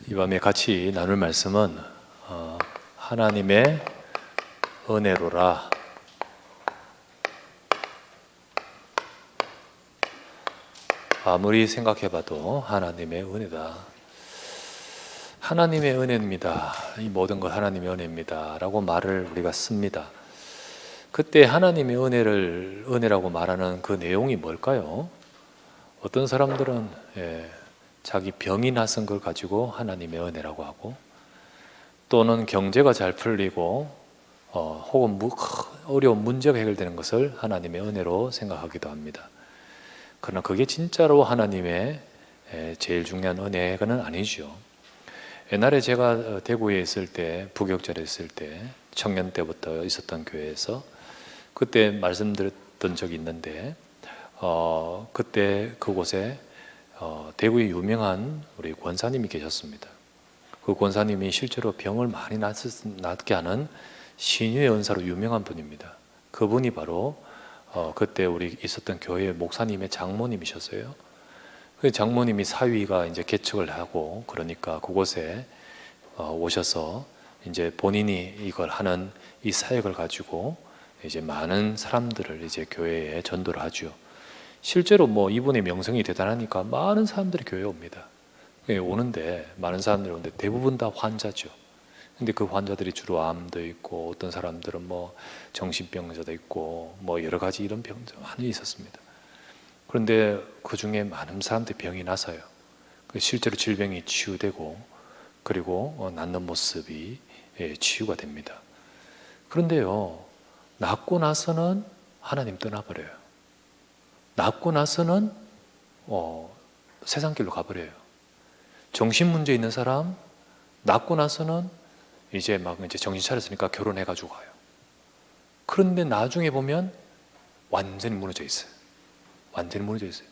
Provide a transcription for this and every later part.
이 밤에 같이 나눌 말씀은 하나님의 은혜로라. 아무리 생각해봐도 하나님의 은혜다. 하나님의 은혜입니다. 이 모든 것 하나님의 은혜입니다 라고 말을 우리가 씁니다. 그때 하나님의 은혜라고 말하는 그 내용이 뭘까요? 어떤 사람들은 자기 병이 나선 걸 가지고 하나님의 은혜라고 하고, 또는 경제가 잘 풀리고 혹은 어려운 문제가 해결되는 것을 하나님의 은혜로 생각하기도 합니다. 그러나 그게 진짜로 하나님의 제일 중요한 은혜는 아니죠. 옛날에 제가 대구에 있을 때, 부격절에 있을 때, 청년 때부터 있었던 교회에서 그때 말씀드렸던 적이 있는데, 그때 그곳에 대구에 유명한 우리 권사님이 계셨습니다. 그 권사님이 실제로 병을 많이 낫게 하는 신유의 은사로 유명한 분입니다. 그분이 바로 그때 우리 있었던 교회 목사님의 장모님이셨어요. 그 장모님이 사위가 이제 개척을 하고, 그러니까 그곳에 오셔서 이제 본인이 이걸 하는 이 사역을 가지고 이제 많은 사람들을 이제 교회에 전도를 하죠. 실제로 이분의 명성이 대단하니까 많은 사람들이 교회에 옵니다. 오는데, 많은 사람들이 오는데 대부분 다 환자죠. 근데 그 환자들이 주로 암도 있고, 어떤 사람들은 정신병자도 있고, 여러 가지 이런 병들 많이 있었습니다. 그런데 그 중에 많은 사람들이 병이 나서요. 실제로 질병이 치유되고, 그리고 낫는 모습이 치유가 됩니다. 그런데요, 낫고 나서는 하나님 떠나버려요. 낫고 나서는 세상 길로 가버려요. 정신 문제 있는 사람, 낫고 나서는 이제 정신 차렸으니까 결혼해가지고 가요. 그런데 나중에 보면 완전히 무너져 있어요. 완전히 무너져 있어요.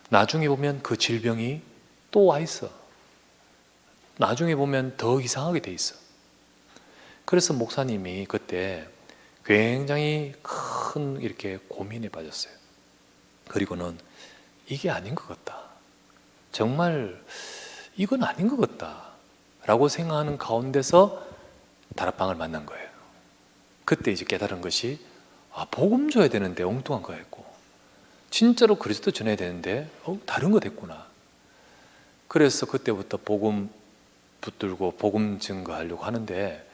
나중에 보면 그 질병이 또 와 있어. 나중에 보면 더 이상하게 돼 있어. 그래서 목사님이 그때 굉장히 큰 이렇게 고민에 빠졌어요. 그리고는 이게 아닌 것 같다. 정말 이건 아닌 것 같다 라고 생각하는 가운데서 다락방을 만난 거예요. 그때 이제 깨달은 것이, 복음 줘야 되는데 엉뚱한 거 했고, 진짜로 그리스도 전해야 되는데 다른 거 됐구나. 그래서 그때부터 복음 붙들고 복음 증거하려고 하는데,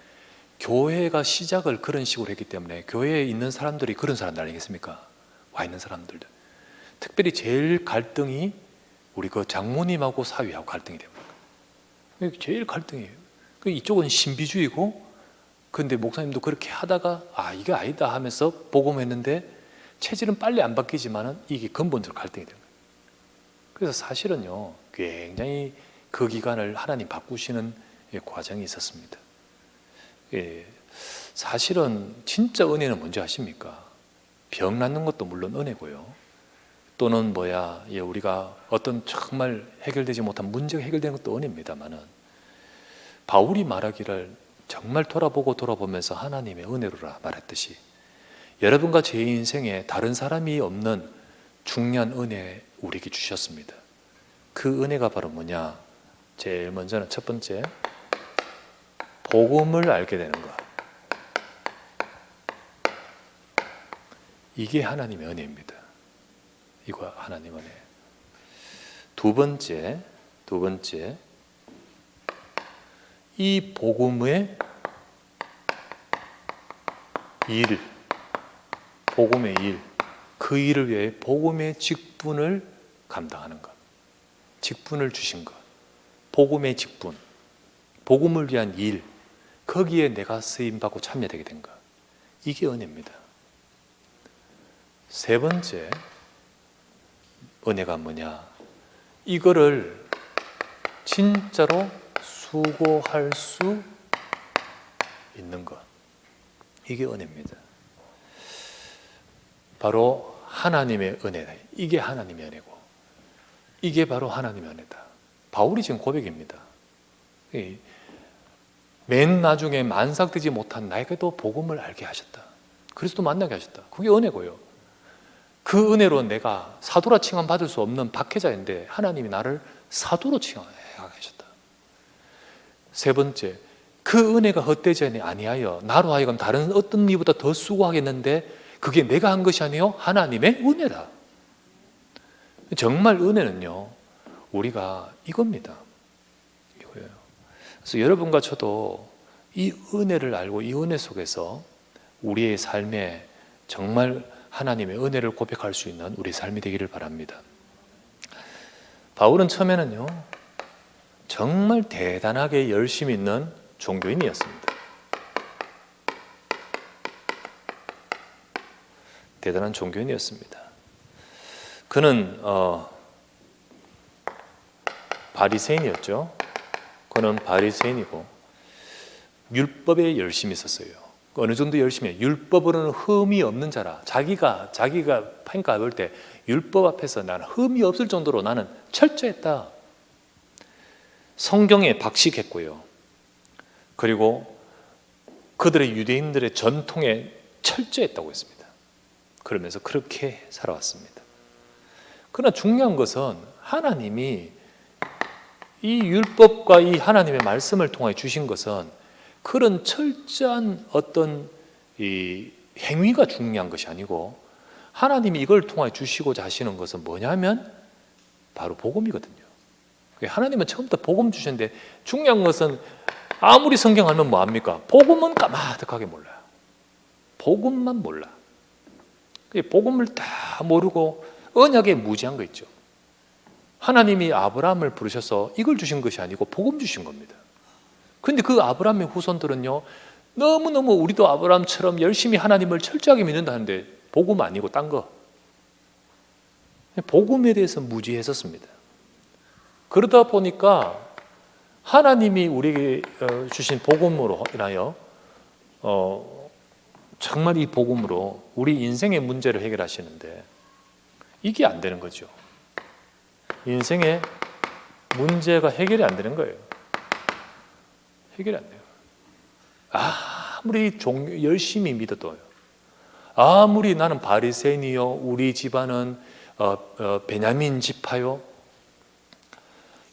교회가 시작을 그런 식으로 했기 때문에 교회에 있는 사람들이 그런 사람들 아니겠습니까? 와 있는 사람들도 특별히 제일 갈등이 우리 그 장모님하고 사위하고 갈등이 됩니다. 제일 갈등이에요. 이쪽은 신비주의고, 근데 목사님도 그렇게 하다가 이게 아니다 하면서 복음했는데 체질은 빨리 안 바뀌지만은 이게 근본적으로 갈등이 됩니다. 그래서 사실은요, 굉장히 그 기간을 하나님 바꾸시는 과정이 있었습니다. 사실은 진짜 은혜는 뭔지 아십니까? 병 낫는 것도 물론 은혜고요, 또는 우리가 어떤 정말 해결되지 못한 문제가 해결되는 것도 은혜입니다만은, 바울이 말하기를 정말 돌아보면서 하나님의 은혜로라 말했듯이, 여러분과 제 인생에 다른 사람이 없는 중요한 은혜 우리에게 주셨습니다. 그 은혜가 바로 뭐냐? 제일 먼저는 첫 번째, 복음을 알게 되는 것. 이게 하나님의 은혜입니다. 이거 하나님의 은혜. 두 번째, 이 복음의 일, 그 일을 위해 복음의 직분을 감당하는 것, 직분을 주신 것, 복음의 직분, 복음을 위한 일, 거기에 내가 쓰임받고 참여되게 된 것, 이게 은혜입니다. 세 번째, 은혜가 뭐냐? 이거를 진짜로 수고할 수 있는 것, 이게 은혜입니다. 바로 하나님의 은혜다. 이게 하나님의 은혜고, 이게 바로 하나님의 은혜다. 바울이 지금 고백입니다. 맨 나중에 만삭되지 못한 나에게도 복음을 알게 하셨다. 그리스도 만나게 하셨다. 그게 은혜고요. 그 은혜로 내가 사도라 칭함 받을 수 없는 박해자인데 하나님이 나를 사도로 칭하게 하셨다. 세 번째, 그 은혜가 헛되지 아니하여 나로 하여금 다른 어떤 이보다 더 수고하겠는데 그게 내가 한 것이 아니요 하나님의 은혜다. 정말 은혜는요, 우리가 이겁니다. 이거예요. 그래서 여러분과 저도 이 은혜를 알고 이 은혜 속에서 우리의 삶에 정말 하나님의 은혜를 고백할 수 있는 우리 삶이 되기를 바랍니다. 바울은 처음에는요, 정말 대단하게 열심히 있는 종교인이었습니다. 대단한 종교인이었습니다. 그는 바리새인이었죠. 그는 바리새인이고 율법에 열심히 있었어요. 어느 정도 열심히 해요. 율법으로는 흠이 없는 자라. 자기가 평가할 때 율법 앞에서 나는 흠이 없을 정도로 나는 철저했다. 성경에 박식했고요. 그리고 그들의 유대인들의 전통에 철저했다고 했습니다. 그러면서 그렇게 살아왔습니다. 그러나 중요한 것은 하나님이 이 율법과 이 하나님의 말씀을 통해 주신 것은 그런 철저한 어떤 이 행위가 중요한 것이 아니고 하나님이 이걸 통해 주시고자 하시는 것은 뭐냐면 바로 복음이거든요. 하나님은 처음부터 복음 주셨는데 중요한 것은 아무리 성경 알면 뭐합니까? 복음은 까마득하게 몰라요. 복음만 몰라. 복음을 다 모르고 언약에 무지한 거 있죠. 하나님이 아브라함을 부르셔서 이걸 주신 것이 아니고 복음 주신 겁니다. 그런데 그 아브라함의 후손들은요, 너무너무 우리도 아브라함처럼 열심히 하나님을 철저하게 믿는다는데 복음 아니고 딴 거. 복음에 대해서 무지했었습니다. 그러다 보니까 하나님이 우리에게 주신 복음으로 인하여 정말 이 복음으로 우리 인생의 문제를 해결하시는데 이게 안 되는 거죠. 인생의 문제가 해결이 안 되는 거예요. 해결이 안 돼요. 아무리 열심히 믿어도요. 아무리 나는 바리새인이요, 우리 집안은 베냐민 지파요.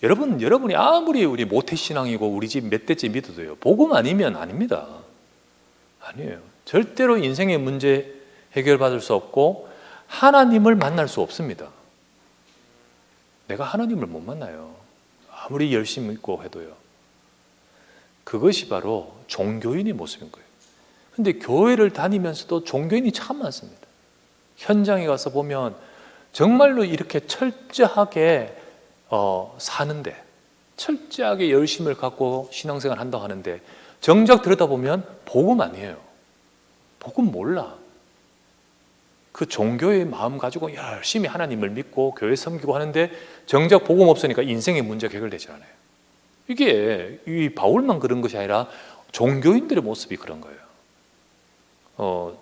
여러분이 아무리 우리 모태신앙이고 우리 집 몇 대째 믿어도요, 복음 아니면 아닙니다. 아니에요. 절대로 인생의 문제 해결받을 수 없고 하나님을 만날 수 없습니다. 내가 하나님을 못 만나요. 아무리 열심히 믿고 해도요. 그것이 바로 종교인의 모습인 거예요. 그런데 교회를 다니면서도 종교인이 참 많습니다. 현장에 가서 보면 정말로 이렇게 철저하게 사는데, 철저하게 열심을 갖고 신앙생활 한다고 하는데 정작 들여다보면 복음 아니에요. 복음 몰라. 그 종교의 마음 가지고 열심히 하나님을 믿고 교회 섬기고 하는데 정작 복음 없으니까 인생의 문제가 해결되지 않아요. 이게 이 바울만 그런 것이 아니라 종교인들의 모습이 그런 거예요.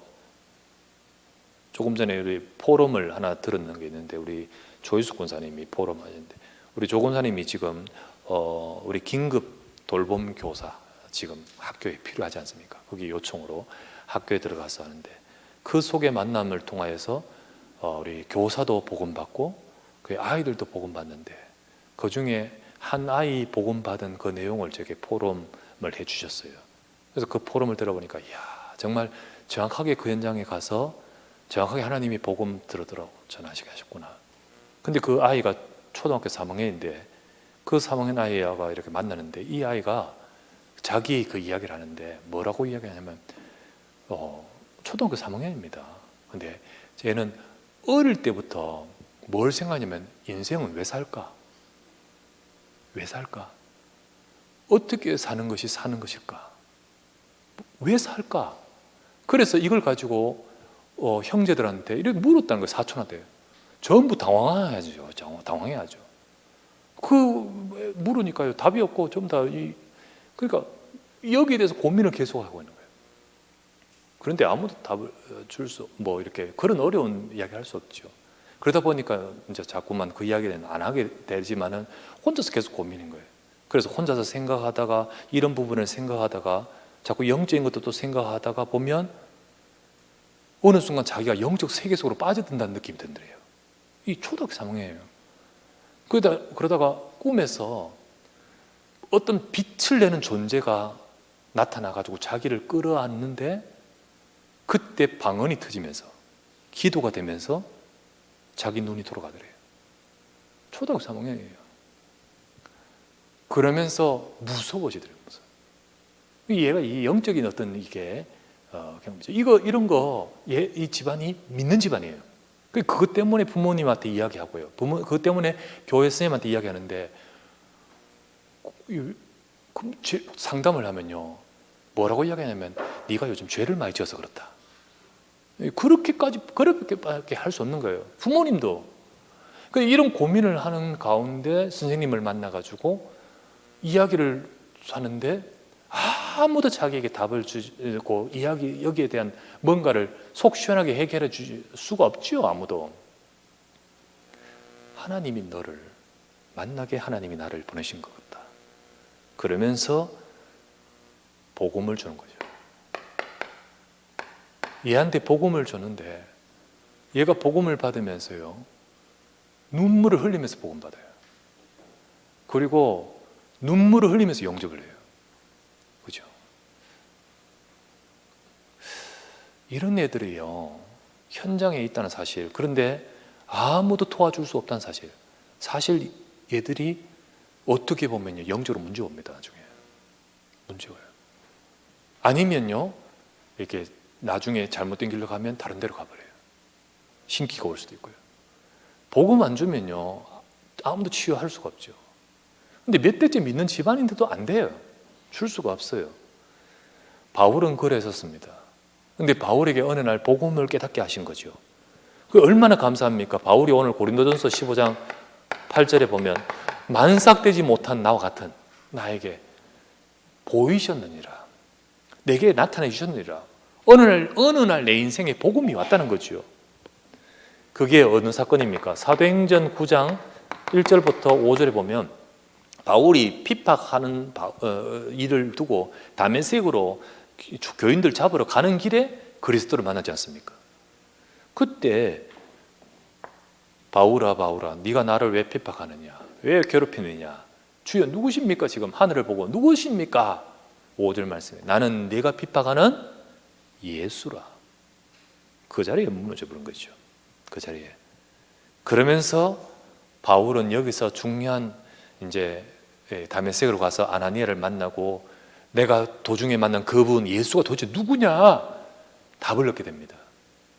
조금 전에 우리 포럼을 하나 들었는 게 있는데 우리 조희숙 권사님이 포럼 하는데 우리 조 권사님이 지금 우리 긴급 돌봄 교사 지금 학교에 필요하지 않습니까? 거기 요청으로 학교에 들어가서 하는데 그 속의 만남을 통하여서 우리 교사도 복음받고 그 아이들도 복음받는데 그 중에 한 아이 복음받은 그 내용을 제게 포럼을 해주셨어요. 그래서 그 포럼을 들어보니까 이야, 정말 정확하게 그 현장에 가서 정확하게 하나님이 복음 들으라고 전하시게 하셨구나. 근데 그 아이가 초등학교 3학년인데 그 3학년 아이가 이렇게 만나는데 이 아이가 자기 그 이야기를 하는데 뭐라고 이야기하냐면 초등학교 3학년입니다. 근데 쟤는 어릴 때부터 뭘 생각하냐면 인생은 왜 살까? 왜 살까? 어떻게 사는 것이 사는 것일까? 왜 살까? 그래서 이걸 가지고 형제들한테 이렇게 물었다는 거예요. 사촌한테. 전부 당황해야죠. 당황해야죠. 물으니까요. 답이 없고 좀 다 그러니까 여기에 대해서 고민을 계속하고 있는 거예요. 그런데 아무도 답을 이렇게 그런 어려운 이야기 할 수 없죠. 그러다 보니까 이제 자꾸만 그 이야기는 안 하게 되지만은 혼자서 계속 고민인 거예요. 그래서 혼자서 생각하다가 이런 부분을 생각하다가 자꾸 영적인 것도 또 생각하다가 보면 어느 순간 자기가 영적 세계 속으로 빠져든다는 느낌이 든대요. 이 초등학교 3학년이에요. 그러다가 꿈에서 어떤 빛을 내는 존재가 나타나가지고 자기를 끌어안는데 그때 방언이 터지면서 기도가 되면서 자기 눈이 돌아가더래요. 초등학교 3학년이에요. 그러면서 무서워지더래요. 얘가 이 영적인 어떤 이게 이런 거 이 집안이 믿는 집안이에요. 그것 때문에 부모님한테 이야기하고요. 그것 때문에 교회 선생님한테 이야기하는데 상담을 하면요. 뭐라고 이야기하냐면 네가 요즘 죄를 많이 지어서 그렇다. 그렇게밖에 할 수 없는 거예요. 부모님도. 이런 고민을 하는 가운데 선생님을 만나가지고 이야기를 하는데 아무도 자기에게 답을 주고 여기에 대한 뭔가를 속 시원하게 해결해 줄 수가 없지요. 아무도. 하나님이 너를 만나게 하나님이 나를 보내신 것 같다. 그러면서 복음을 주는 거죠. 얘한테 복음을 줬는데 얘가 복음을 받으면서요. 눈물을 흘리면서 복음 받아요. 그리고 눈물을 흘리면서 영접을 해요. 그죠? 이런 애들이요. 현장에 있다는 사실. 그런데 아무도 도와줄 수 없다는 사실. 사실 얘들이 어떻게 보면요. 영적으로 문제 옵니다. 나중에. 문제 와요. 아니면요. 이렇게 나중에 잘못된 길로 가면 다른 데로 가버려요. 신기가 올 수도 있고요. 복음 안 주면요. 아무도 치유할 수가 없죠. 근데 몇 대째 믿는 집안인데도 안 돼요. 줄 수가 없어요. 바울은 그랬었습니다. 근데 바울에게 어느 날 복음을 깨닫게 하신 거죠. 그 얼마나 감사합니까? 바울이 오늘 고린도전서 15장 8절에 보면 만삭되지 못한 나와 같은 나에게 보이셨느니라. 내게 나타내 주셨느니라. 어느 날 내 인생에 복음이 왔다는 거죠. 그게 어느 사건입니까? 사도행전 9장 1절부터 5절에 보면 바울이 핍박하는 일을 두고 다메섹으로 교인들 잡으러 가는 길에 그리스도를 만나지 않습니까? 그때 바울아 네가 나를 왜 핍박하느냐? 왜 괴롭히느냐? 주여 누구십니까? 지금 하늘을 보고 누구십니까? 5절 말씀에 나는 네가 핍박하는 예수라. 그 자리에 무너져 버린 거죠. 그 자리에. 그러면서 바울은 여기서 중요한 이제 다메섹으로 가서 아나니아를 만나고 내가 도중에 만난 그분 예수가 도대체 누구냐? 답을 얻게 됩니다.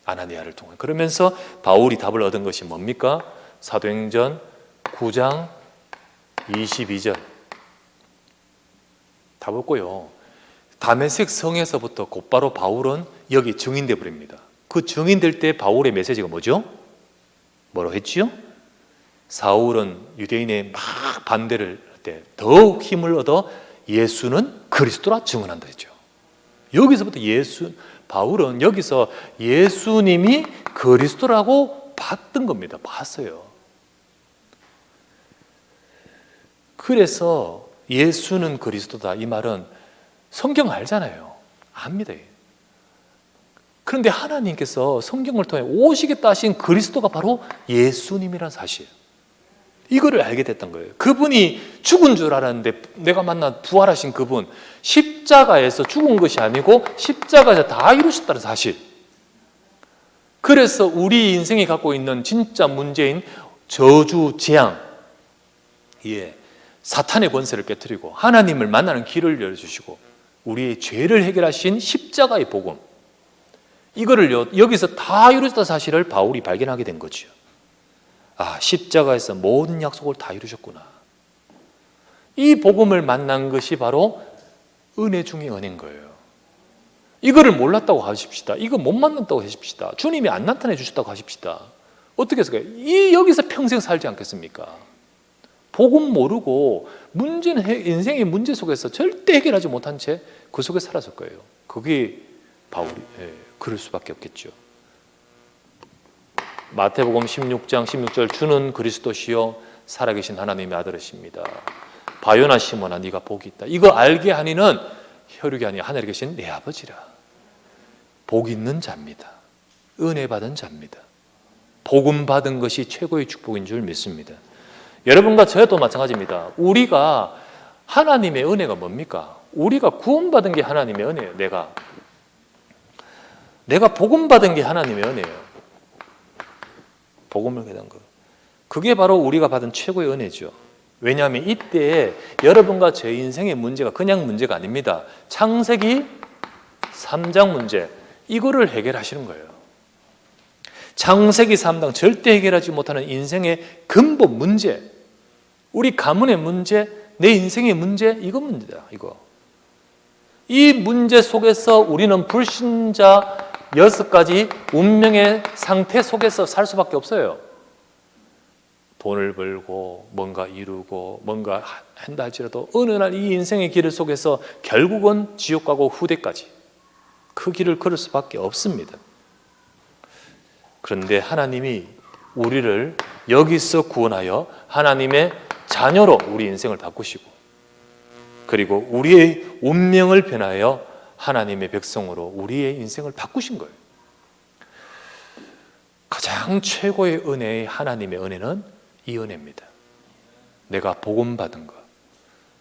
아나니아를 통해. 그러면서 바울이 답을 얻은 것이 뭡니까? 사도행전 9장 22절. 답 없고요. 다메섹 성에서부터 곧바로 바울은 여기 증인돼 버립니다. 그 증인될 때 바울의 메시지가 뭐죠? 뭐라고 했지요? 사울은 유대인의 막 반대를 할 때 더욱 힘을 얻어 예수는 그리스도라 증언한다 했죠. 여기서부터 바울은 여기서 예수님이 그리스도라고 봤던 겁니다. 봤어요. 그래서 예수는 그리스도다 이 말은 성경 알잖아요. 압니다. 그런데 하나님께서 성경을 통해 오시겠다 하신 그리스도가 바로 예수님이라는 사실, 이거를 알게 됐던 거예요. 그분이 죽은 줄 알았는데 내가 만난 부활하신 그분, 십자가에서 죽은 것이 아니고 십자가에서 다 이루셨다는 사실. 그래서 우리 인생이 갖고 있는 진짜 문제인 저주, 재앙, 사탄의 권세를 깨뜨리고 하나님을 만나는 길을 열어주시고 우리의 죄를 해결하신 십자가의 복음, 이거를 여기서 다 이루셨다는 사실을 바울이 발견하게 된 거죠. 아, 십자가에서 모든 약속을 다 이루셨구나. 이 복음을 만난 것이 바로 은혜 중에 은혜인 거예요. 이거를 몰랐다고 하십시다. 이거 못 만났다고 하십시다. 주님이 안 나타내 주셨다고 하십시다. 어떻게 했을까요? 여기서 평생 살지 않겠습니까? 복음 모르고 인생의 문제 속에서 절대 해결하지 못한 채 그 속에 살았을 거예요. 그게 바울이 그럴 수밖에 없겠죠. 마태복음 16장 16절 주는 그리스도시요 살아계신 하나님의 아들이십니다. 바요나 시몬아 네가 복이 있다. 이거 알게 하니는 혈육이 아니라 하늘에 계신 내 아버지라. 복 있는 자입니다. 은혜 받은 자입니다. 복음 받은 것이 최고의 축복인 줄 믿습니다. 여러분과 저도 마찬가지입니다. 우리가 하나님의 은혜가 뭡니까? 우리가 구원받은 게 하나님의 은혜예요. 내가 복음받은 게 하나님의 은혜예요. 복음을 받은 거. 그게 바로 우리가 받은 최고의 은혜죠. 왜냐하면 이때에 여러분과 제 인생의 문제가 그냥 문제가 아닙니다. 창세기 3장 문제, 이거를 해결하시는 거예요. 창세기 3장 절대 해결하지 못하는 인생의 근본 문제, 우리 가문의 문제, 내 인생의 문제, 이거 문제다. 이 문제 속에서 우리는 불신자 6가지 운명의 상태 속에서 살 수밖에 없어요. 돈을 벌고 뭔가 이루고 뭔가 한다 할지라도 어느 날 이 인생의 길 속에서 결국은 지옥 가고 후대까지 그 길을 걸을 수밖에 없습니다. 그런데 하나님이 우리를 여기서 구원하여 하나님의 자녀로 우리 인생을 바꾸시고, 그리고 우리의 운명을 변하여 하나님의 백성으로 우리의 인생을 바꾸신 거예요. 가장 최고의 은혜의 하나님의 은혜는 이 은혜입니다. 내가 복음 받은 것.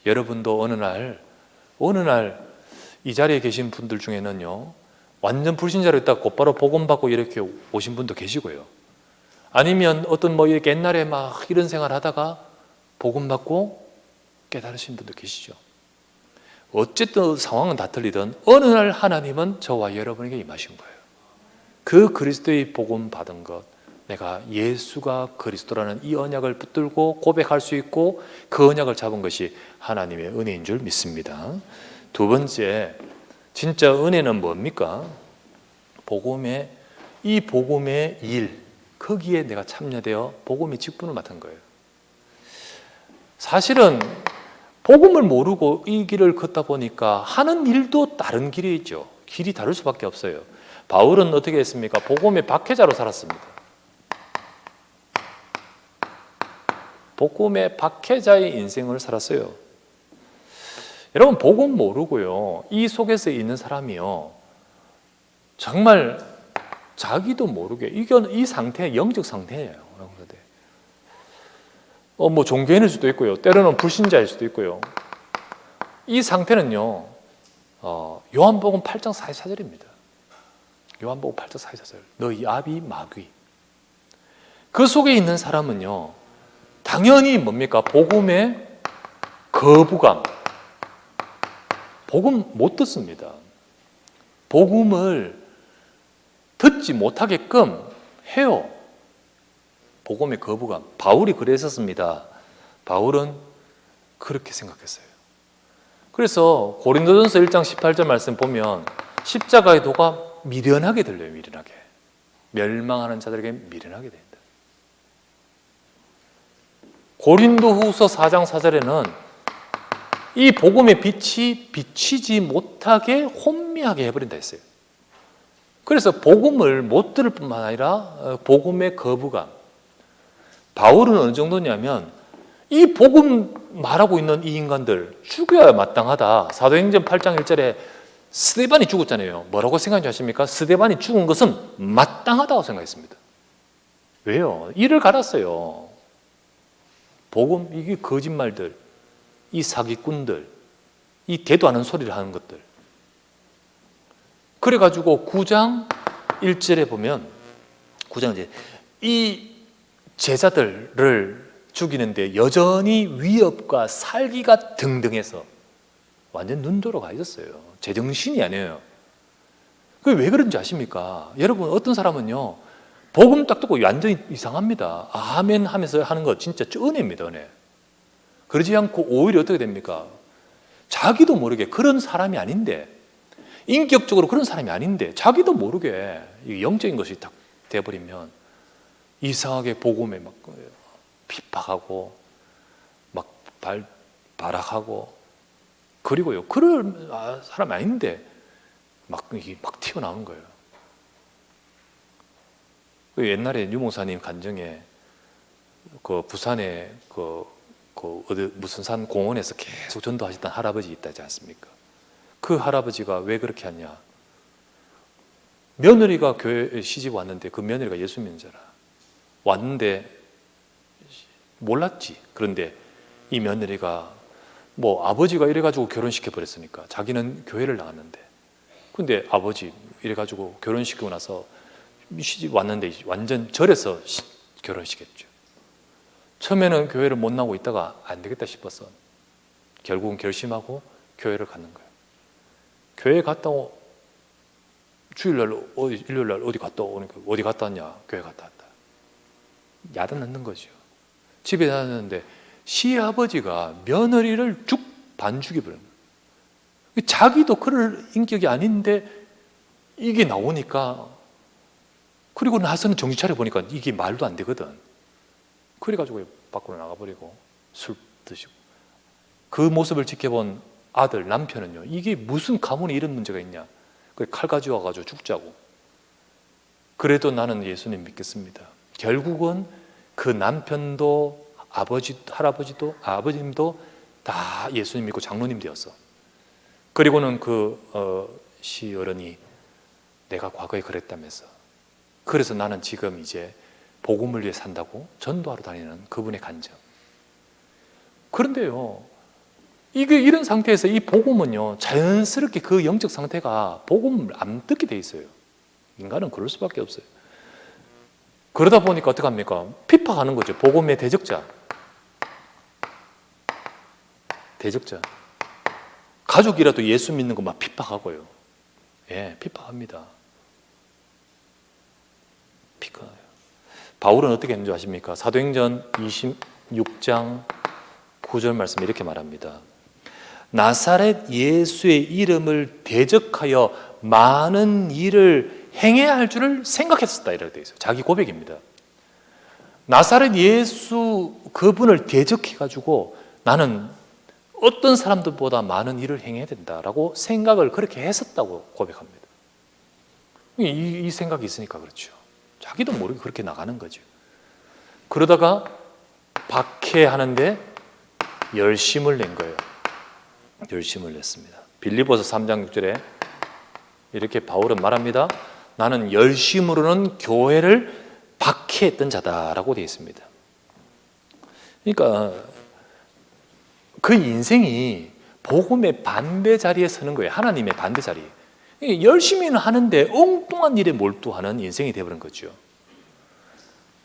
여러분도 어느 날 이 자리에 계신 분들 중에는요, 완전 불신자로 있다가 곧바로 복음 받고 이렇게 오신 분도 계시고요. 아니면 어떤 이렇게 옛날에 막 이런 생활 하다가 복음 받고 깨달으신 분도 계시죠. 어쨌든 상황은 다 틀리든 어느 날 하나님은 저와 여러분에게 임하신 거예요. 그 그리스도의 복음 받은 것, 내가 예수가 그리스도라는 이 언약을 붙들고 고백할 수 있고 그 언약을 잡은 것이 하나님의 은혜인 줄 믿습니다. 두 번째, 진짜 은혜는 뭡니까? 이 복음의 일, 거기에 내가 참여되어 복음의 직분을 맡은 거예요. 사실은 복음을 모르고 이 길을 걷다 보니까 하는 일도 다른 길이 있죠. 길이 다를 수밖에 없어요. 바울은 어떻게 했습니까? 복음의 박해자로 살았습니다. 복음의 박해자의 인생을 살았어요. 여러분, 복음 모르고요, 이 속에서 있는 사람이요, 정말 자기도 모르게 이 상태, 영적 상태예요. 종교인일 수도 있고요, 때로는 불신자일 수도 있고요. 이 상태는요, 요한복음 8장 44절입니다. 요한복음 8장 44절. 너희 아비 마귀. 그 속에 있는 사람은요, 당연히 뭡니까? 복음의 거부감. 복음 못 듣습니다. 복음을 듣지 못하게끔 해요. 복음의 거부감. 바울이 그랬었습니다. 바울은 그렇게 생각했어요. 그래서 고린도전서 1장 18절 말씀 보면 십자가의 도가 미련하게 들려요. 미련하게. 멸망하는 자들에게 미련하게 된다. 고린도후서 4장 4절에는 이 복음의 빛이 비치지 못하게 혼미하게 해버린다 했어요. 그래서 복음을 못 들을 뿐만 아니라 복음의 거부감. 바울은 어느 정도냐면 이 복음 말하고 있는 이 인간들 죽여야 마땅하다. 사도행전 8장 1절에 스데반이 죽었잖아요. 뭐라고 생각하지 아십니까? 스데반이 죽은 것은 마땅하다고 생각했습니다. 왜요? 이를 갈았어요. 복음, 이게 거짓말들, 이 사기꾼들, 이 대도 않은 소리를 하는 것들. 그래가지고 9장 1절에 보면 9장 이제 이 제자들을 죽이는데 여전히 위협과 살기가 등등해서 완전 눈 돌아가 있었어요. 제정신이 아니에요. 그게 왜 그런지 아십니까? 여러분, 어떤 사람은요, 복음 딱 듣고 완전히 이상합니다. 아멘 하면서 하는 거 진짜 은혜입니다. 은혜. 그러지 않고 오히려 어떻게 됩니까? 자기도 모르게 그런 사람이 아닌데, 인격적으로 그런 사람이 아닌데 자기도 모르게 영적인 것이 딱 돼버리면 이상하게 복음에 막 핍박하고 막 발악하고, 그리고요, 그럴 사람이 아닌데 막 튀어나오는 거예요. 옛날에 유목사님 간증에 그 부산에 어디 무슨 산 공원에서 계속 전도하셨던 할아버지 있다지 않습니까? 그 할아버지가 왜 그렇게 하냐? 며느리가 교회에 시집 왔는데 그 며느리가 예수 믿는 자라. 왔는데 몰랐지. 그런데 이 며느리가 뭐 아버지가 이래가지고 결혼시켜 버렸으니까 자기는 교회를 나갔는데, 근데 아버지 이래가지고 결혼시키고 나서 시집 왔는데 완전 절에서 결혼시켰죠. 처음에는 교회를 못 나오고 있다가 안 되겠다 싶어서 결국은 결심하고 교회를 갔는 거예요. 교회 갔다 주일날 일요일날 어디 갔다 오니까 어디 갔다 왔냐? 교회 갔다 왔다. 야단 넣는 거죠. 집에 다녔는데 시아버지가 며느리를 반죽이 버린 거예요. 자기도 그럴 인격이 아닌데 이게 나오니까, 그리고 나서는 정신 차려 보니까 이게 말도 안 되거든. 그래가지고 밖으로 나가버리고 술 드시고, 그 모습을 지켜본 아들, 남편은요, 이게 무슨 가문에 이런 문제가 있냐, 그래 칼 가지고 와가지고 죽자고. 그래도 나는 예수님 믿겠습니다. 결국은 그 남편도 아버님도 다 예수님 믿고 장로님 되었어. 그리고는 시어른이 내가 과거에 그랬다면서, 그래서 나는 지금 이제 복음을 위해 산다고 전도하러 다니는 그분의 간증. 그런데요, 이게 이런 상태에서 이 복음은요, 자연스럽게 그 영적 상태가 복음을 안 듣게 돼 있어요. 인간은 그럴 수밖에 없어요. 그러다 보니까 어떻게 합니까? 핍박하는 거죠. 복음의 대적자. 가족이라도 예수 믿는 거 막 핍박하고요. 예, 핍박합니다. 바울은 어떻게 했는지 아십니까? 사도행전 26장 9절 말씀 이렇게 말합니다. 나사렛 예수의 이름을 대적하여 많은 일을 행해야 할 줄을 생각했었다, 이렇게 되어 있어요. 자기 고백입니다. 나사렛 예수 그분을 대적해가지고 나는 어떤 사람들보다 많은 일을 행해야 된다라고 생각을 그렇게 했었다고 고백합니다. 이 생각이 있으니까 그렇죠. 자기도 모르게 그렇게 나가는 거죠. 그러다가 박해하는데 열심을 낸 거예요. 열심을 냈습니다. 빌립보서 3장 6절에 이렇게 바울은 말합니다. 나는 열심으로는 교회를 박해했던 자다라고 되어 있습니다. 그러니까 그 인생이 복음의 반대 자리에 서는 거예요. 하나님의 반대 자리. 열심히는 하는데 엉뚱한 일에 몰두하는 인생이 되어버린 거죠.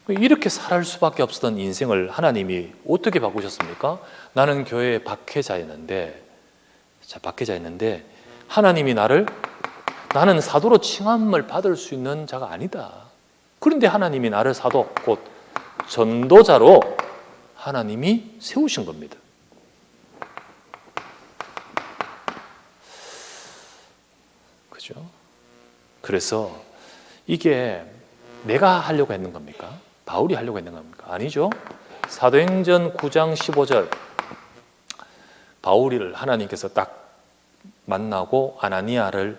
이렇게 살 수밖에 없었던 인생을 하나님이 어떻게 바꾸셨습니까? 나는 교회의 박해자였는데 하나님이 나는 사도로 칭함을 받을 수 있는 자가 아니다. 그런데 하나님이 나를 사도, 곧 전도자로 하나님이 세우신 겁니다. 그죠? 그래서 이게 내가 하려고 했는 겁니까? 바울이 하려고 했는 겁니까? 아니죠. 사도행전 9장 15절, 바울을 하나님께서 딱 만나고 아나니아를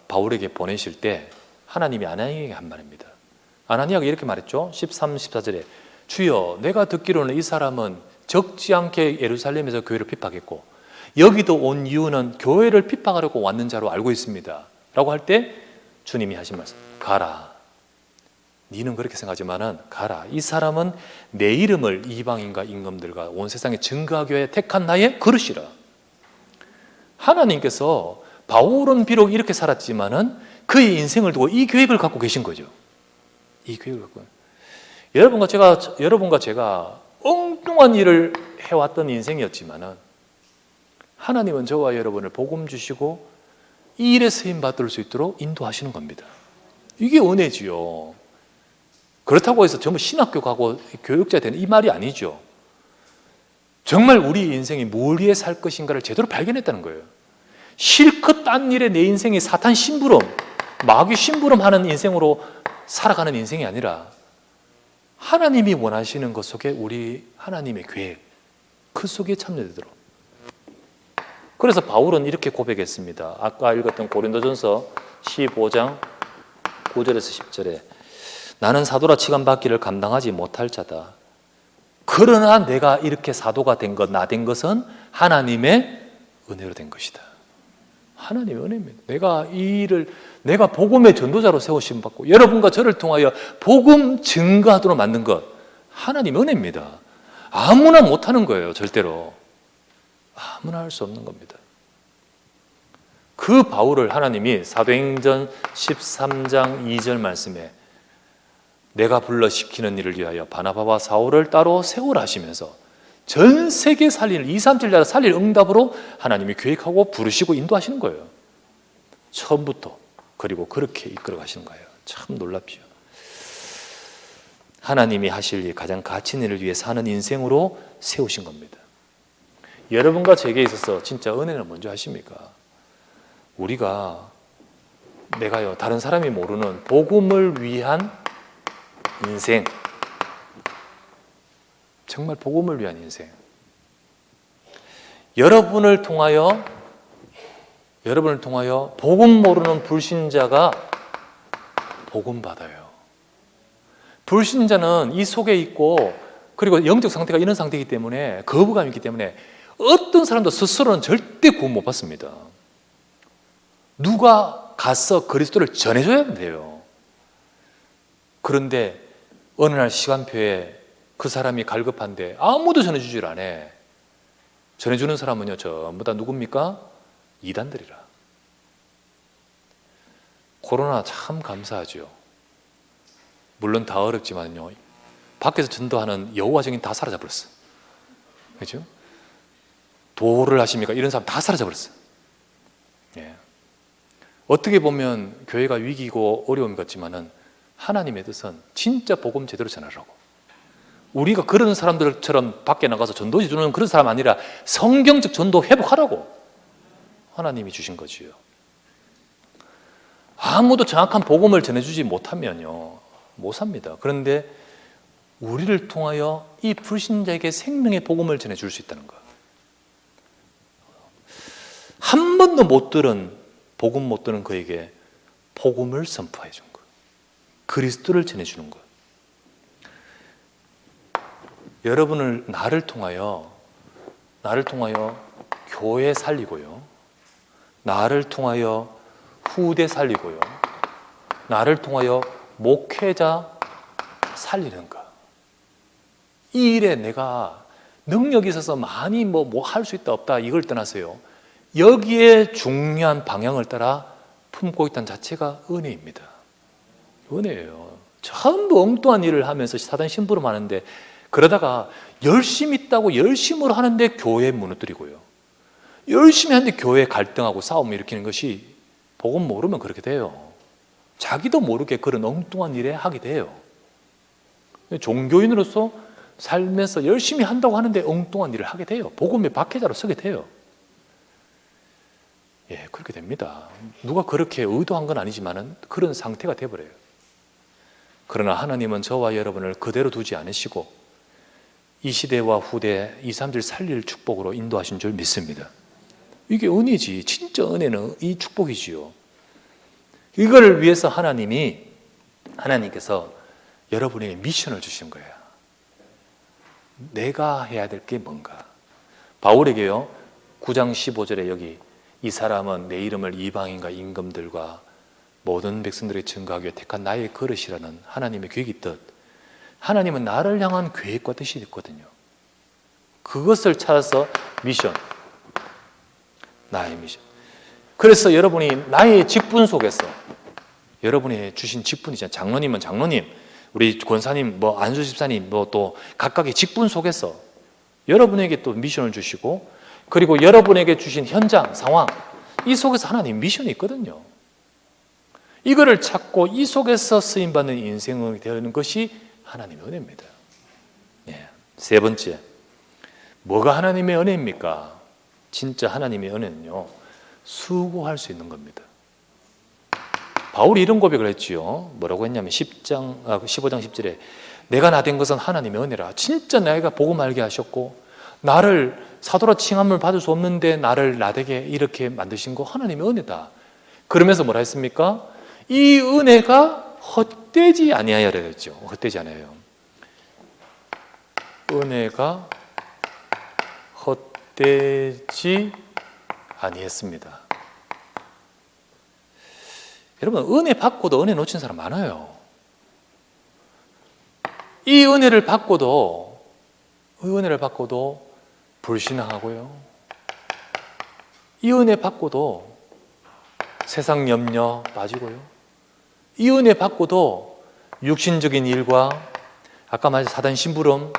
바울에게 보내실 때 하나님이 아나니아에게 한 말입니다. 아나니아가 이렇게 말했죠. 13, 14절에 주여, 내가 듣기로는 이 사람은 적지 않게 예루살렘에서 교회를 핍박했고 여기도 온 이유는 교회를 핍박하려고 왔는 자로 알고 있습니다 라고 할 때 주님이 하신 말씀, 가라. 니는 그렇게 생각하지만은 가라. 이 사람은 내 이름을 이방인과 임금들과 온 세상에 증거하기 위해 택한 나의 그릇이라. 하나님께서 바울은 비록 이렇게 살았지만은 그의 인생을 두고 이 계획을 갖고 계신 거죠. 이 계획을 갖고. 여러분과 제가 엉뚱한 일을 해왔던 인생이었지만은 하나님은 저와 여러분을 복음 주시고 이 일에 쓰임 받을 수 있도록 인도하시는 겁니다. 이게 은혜지요. 그렇다고 해서 전부 신학교 가고 교육자 되는 이 말이 아니죠. 정말 우리 인생이 뭘 위해 살 것인가를 제대로 발견했다는 거예요. 실컷 딴 일에 내 인생이 사탄 심부름, 마귀 심부름하는 인생으로 살아가는 인생이 아니라 하나님이 원하시는 것 속에 우리 하나님의 계획, 그 속에 참여되도록. 그래서 바울은 이렇게 고백했습니다. 아까 읽었던 고린도전서 15장 9절에서 10절에 나는 사도라 칭함받기를 감당하지 못할 자다. 그러나 내가 이렇게 사도가 된 것, 나 된 것은 하나님의 은혜로 된 것이다. 하나님의 은혜입니다. 내가 복음의 전도자로 세우심 받고 여러분과 저를 통하여 복음 증거하도록 만든 것, 하나님의 은혜입니다. 아무나 못하는 거예요, 절대로. 너무나 할 수 없는 겁니다. 그 바울을 하나님이 사도행전 13장 2절 말씀에 내가 불러 시키는 일을 위하여 바나바와 사울을 따로 세우라 하시면서 전 세계 살릴 2, 3, 7 나라 살릴 응답으로 하나님이 계획하고 부르시고 인도하시는 거예요. 처음부터. 그리고 그렇게 이끌어 가시는 거예요. 참 놀랍죠. 하나님이 하실 일, 가장 가치 있는 일을 위해 사는 인생으로 세우신 겁니다. 여러분과 제게 있어서 진짜 은혜는 뭔지 아십니까? 우리가 내가요 다른 사람이 모르는 복음을 위한 인생, 정말 복음을 위한 인생. 여러분을 통하여 복음 모르는 불신자가 복음 받아요. 불신자는 이 속에 있고 그리고 영적 상태가 이런 상태이기 때문에 거부감이 있기 때문에 어떤 사람도 스스로는 절대 구원 못 받습니다. 누가 가서 그리스도를 전해줘야 돼요. 그런데 어느 날 시간표에 그 사람이 갈급한데 아무도 전해주질 않아. 전해주는 사람은요 전부 다 누굽니까? 이단들이라. 코로나 참 감사하죠. 물론 다 어렵지만요 밖에서 전도하는 여호와 증인 다 사라져버렸어. 그렇죠? 도를 하십니까? 이런 사람 다 사라져버렸어. 예. 어떻게 보면 교회가 위기고 어려움이 같지만은 하나님의 뜻은 진짜 복음 제대로 전하라고. 우리가 그런 사람들처럼 밖에 나가서 전도지 주는 그런 사람 아니라 성경적 전도 회복하라고 하나님이 주신 거지요. 아무도 정확한 복음을 전해주지 못하면요 못 삽니다. 그런데 우리를 통하여 이 불신자에게 생명의 복음을 전해줄 수 있다는 거. 한 번도 못 들은 복음 못 들은 그에게 복음을 선포해 준 거. 그리스도를 전해주는 거. 여러분을 나를 통하여 교회 살리고요. 나를 통하여 후대 살리고요. 나를 통하여 목회자 살리는 거. 이 일에 내가 능력이 있어서 많이 뭐 할 수 있다 없다 이걸 떠나서요. 여기에 중요한 방향을 따라 품고 있다는 자체가 은혜입니다. 은혜예요. 전부 엉뚱한 일을 하면서 사단 심부름 하는데 그러다가 열심히 있다고 열심으로 하는데 교회 무너뜨리고요. 열심히 하는데 교회 갈등하고 싸움을 일으키는 것이 복음 모르면 그렇게 돼요. 자기도 모르게 그런 엉뚱한 일에 하게 돼요. 종교인으로서 살면서 열심히 한다고 하는데 엉뚱한 일을 하게 돼요. 복음의 박해자로 서게 돼요. 예, 그렇게 됩니다. 누가 그렇게 의도한 건 아니지만은 그런 상태가 돼버려요. 그러나 하나님은 저와 여러분을 그대로 두지 않으시고 이 시대와 후대 2, 3절 살릴 축복으로 인도하신 줄 믿습니다. 이게 은혜지. 진짜 은혜는 이 축복이지요. 이거를 위해서 하나님께서 여러분에게 미션을 주신 거예요. 내가 해야 될 게 뭔가. 바울에게요 9장 15절에 여기 이 사람은 내 이름을 이방인과 임금들과 모든 백성들에게 증거하기 위해 택한 나의 그릇이라는 하나님의 계획이 있듯 하나님은 나를 향한 계획과 뜻이 있거든요. 그것을 찾아서 미션, 나의 미션. 그래서 여러분이 나의 직분 속에서 여러분이 주신 직분이잖아요. 장로님은 장로님, 우리 권사님, 안수 집사님, 또 각각의 직분 속에서 여러분에게 또 미션을 주시고 그리고 여러분에게 주신 현장, 상황 이 속에서 하나님 미션이 있거든요. 이거를 찾고 이 속에서 쓰임받는 인생이 되는 것이 하나님의 은혜입니다. 예. 세 번째, 뭐가 하나님의 은혜입니까? 진짜 하나님의 은혜는요 수고할 수 있는 겁니다. 바울이 이런 고백을 했지요. 뭐라고 했냐면 15장 10절에 내가 나된 것은 하나님의 은혜라. 진짜 내가 복음 알게 하셨고 나를 사도라 칭함을 받을 수 없는데 나를 나되게 이렇게 만드신 거 하나님의 은혜다. 그러면서 뭐라 했습니까? 이 은혜가 헛되지 아니하여라 했죠. 헛되지 않아요. 은혜가 헛되지 아니했습니다. 여러분 은혜 받고도 은혜 놓친 사람 많아요. 이 은혜를 받고도 불신앙하고요. 이 은혜 받고도 세상 염려 빠지고요. 이 은혜 받고도 육신적인 일과 아까 말한 사단 심부름,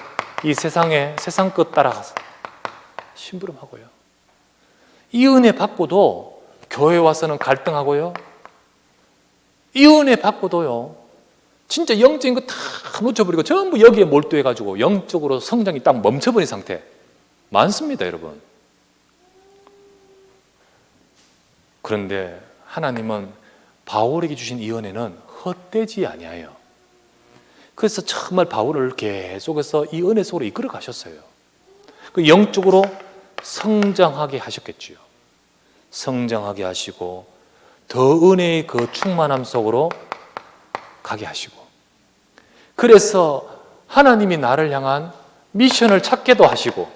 이 세상의 세상 것 따라가서 심부름하고요. 이 은혜 받고도 교회 와서는 갈등하고요. 이 은혜 받고도요, 진짜 영적인 거 다 놓쳐버리고 전부 여기에 몰두해가지고 영적으로 성장이 딱 멈춰버린 상태 많습니다, 여러분. 그런데 하나님은 바울에게 주신 이 은혜는 헛되지 아니하여. 그래서 정말 바울을 계속해서 이 은혜 속으로 이끌어 가셨어요. 그 영적으로 성장하게 하셨겠지요. 성장하게 하시고 더 은혜의 그 충만함 속으로 가게 하시고, 그래서 하나님이 나를 향한 미션을 찾게도 하시고,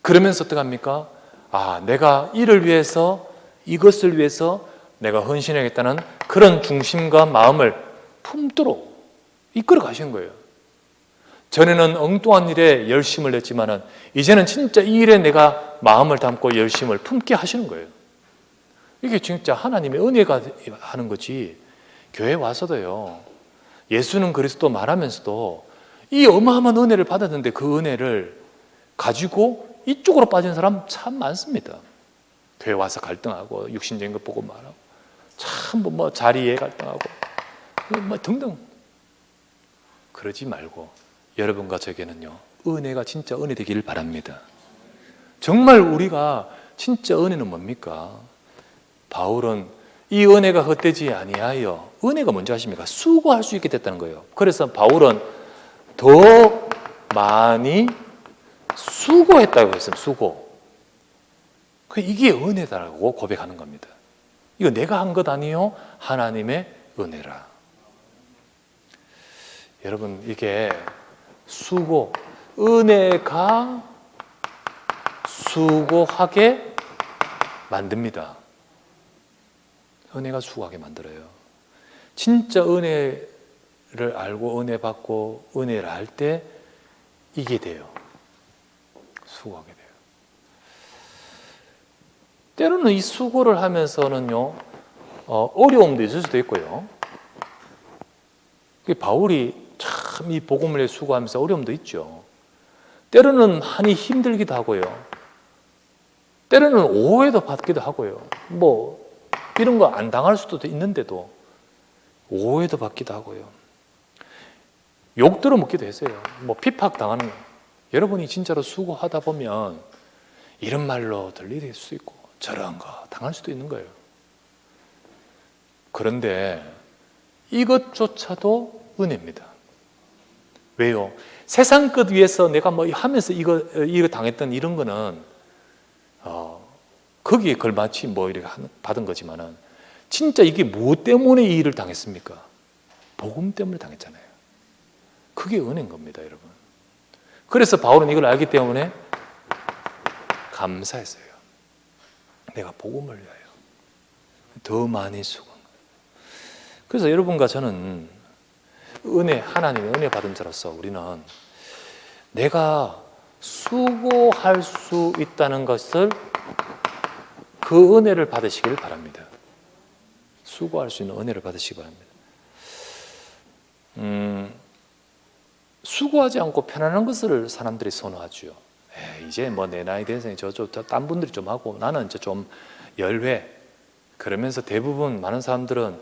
그러면서 어떡합니까? 내가 이를 위해서, 이것을 위해서 내가 헌신하겠다는 그런 중심과 마음을 품도록 이끌어 가시는 거예요. 전에는 엉뚱한 일에 열심을 냈지만은 이제는 진짜 이 일에 내가 마음을 담고 열심을 품게 하시는 거예요. 이게 진짜 하나님의 은혜가 하는 거지. 교회 와서도요, 예수는 그리스도 말하면서도 이 어마어마한 은혜를 받았는데 그 은혜를 가지고 이쪽으로 빠진 사람 참 많습니다. 교회 와서 갈등하고 육신적인 것 보고 말하고 참 뭐 자리에 갈등하고 뭐 등등. 그러지 말고 여러분과 저에게는요, 은혜가 진짜 은혜 되기를 바랍니다. 정말 우리가 진짜 은혜는 뭡니까? 바울은 이 은혜가 헛되지 아니하여, 은혜가 뭔지 아십니까? 수고할 수 있게 됐다는 거예요. 그래서 바울은 더 많이 수고했다고 했어요. 수고. 이게 은혜다라고 고백하는 겁니다. 이거 내가 한 것 아니요, 하나님의 은혜라. 여러분, 이게 수고, 은혜가 수고하게 만듭니다. 은혜가 수고하게 만들어요. 진짜 은혜를 알고 은혜 받고 은혜를 알 때 이게 돼요. 수고하게 돼요. 때로는 이 수고를 하면서는요, 어려움도 있을 수도 있고요. 바울이 참 이 복음을 위해 수고하면서 어려움도 있죠. 때로는 많이 힘들기도 하고요. 때로는 오해도 받기도 하고요. 뭐 이런 거 안 당할 수도 있는데도 오해도 받기도 하고요. 욕 들어먹기도 했어요. 뭐 핍박 당하는 거. 여러분이 진짜로 수고하다 보면 이런 말로 들릴 수 있고 저런 거 당할 수도 있는 거예요. 그런데 이것조차도 은혜입니다. 왜요? 세상 것 위해서 내가 뭐 하면서 이거 당했던 이런 거는 거기에 걸맞이 뭐 이렇게 받은 거지만은 진짜 이게 무엇 때문에 이 일을 당했습니까? 복음 때문에 당했잖아요. 그게 은혜인 겁니다, 여러분. 그래서 바울은 이걸 알기 때문에 감사했어요. 내가 복음을 위하여 더 많이 수고한 거예요. 그래서 여러분과 저는 하나님의 은혜 받은 자로서 우리는 내가 수고할 수 있다는 것을, 그 은혜를 받으시길 바랍니다. 수고할 수 있는 은혜를 받으시기 바랍니다. 수고하지 않고 편안한 것을 사람들이 선호하죠. 이제 뭐 내 나이 돼서 딴 분들이 좀 하고 나는 이제 좀 열외. 그러면서 대부분 많은 사람들은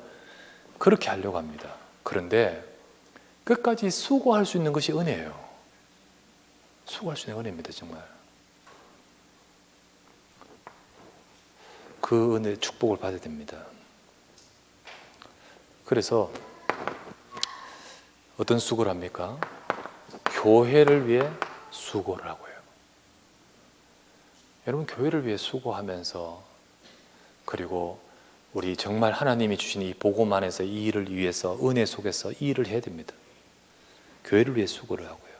그렇게 하려고 합니다. 그런데 끝까지 수고할 수 있는 것이 은혜예요. 수고할 수 있는 은혜입니다, 정말. 그 은혜 축복을 받아야 됩니다. 그래서 어떤 수고를 합니까? 교회를 위해 수고를 하고요. 여러분, 교회를 위해 수고하면서, 그리고 우리 정말 하나님이 주신 이 복음 안에서 이 일을 위해서, 은혜 속에서 이 일을 해야 됩니다. 교회를 위해 수고를 하고요.